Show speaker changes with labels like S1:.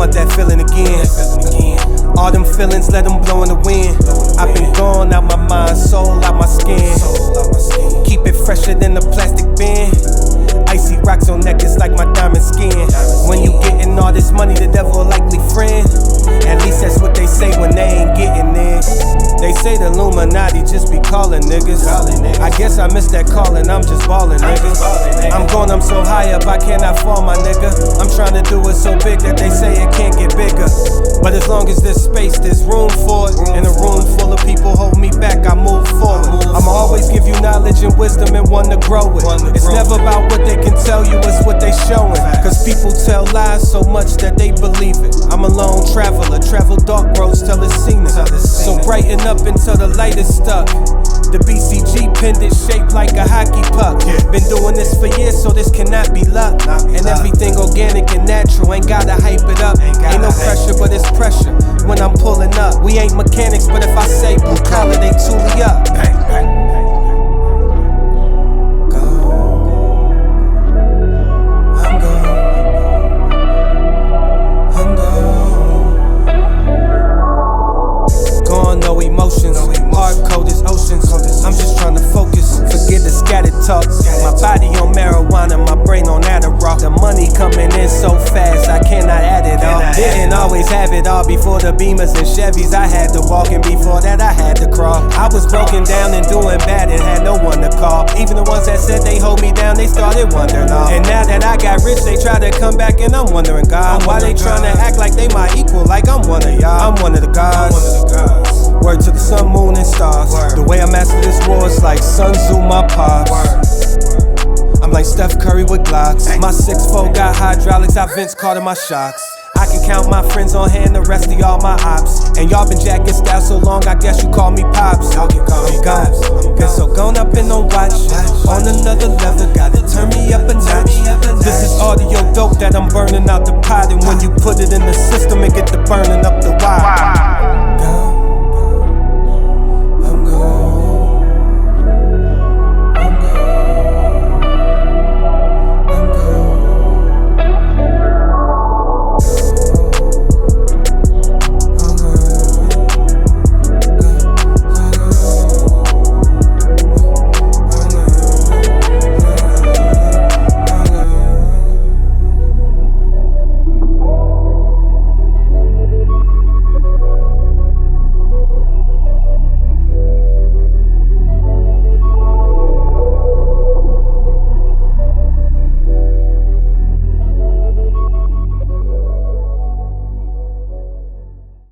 S1: want that feeling again. All them feelings, let them blow in the wind. I've been gone out my mind, soul out my skin. Keep it fresher than the plastic bin. Icy rocks on neck, it's like my diamond skin. When you getting all this money, the devil a likely friend. At least that's what they say when they ain't getting it. They say the Illuminati just be calling niggas. I guess I missed that calling, I'm just ballin', niggas. I'm gone, I'm so high up, I cannot fall, my nigga. I'm trying to do it so big that they say it can't get bigger. But as long as there's space, there's room for it. In a room full of people hold me back, I move forward. I'ma always give you knowledge and wisdom and one to grow with. It's never about what they can tell you, it's what they showing. Cause people tell lies so much that they believe it. I'm a lone traveler, travel dark roads till it's seen it. So brighten up until the light is stuck. The BCG pendant shaped like a hockey puck. Been doing this for years, so this cannot be luck. And everything organic and natural, ain't gotta hype it up. Ain't no pressure, but it's pressure when I'm pulling up. We ain't mechanics, but if I say blue collar, they toolie up. Bang, bang. No emotions, hard code is oceans. I'm just trying to focus, forget the scattered talk. My body on marijuana, my brain on Adderall. The money coming in so fast, I cannot add it all. Didn't always have it all before the Beamers and Chevys. I had to walk, and before that I had to crawl. I was broken down and doing bad and had no one to call. Even the ones that said they hold me down, they started wondering all. And now that I got rich, they try to come back, and I'm wondering, God, why they trying to act like they my equal, like I'm one of y'all. I'm one of the gods. Word to the sun, moon, and stars. The way I master this war is like Sun Tzu, my pops. I'm like Steph Curry with Glocks. My 6'4" got hydraulics, I Vince Carter my shocks. I can count my friends on hand, the rest of y'all my ops. And y'all been jacking style so long, I guess you call me pops. Y'all can call me Gops. Been so gone up and on watch. On another level, gotta turn me up a notch. This is audio dope that I'm burning out the pot. And when you put it in the system, it get the burning up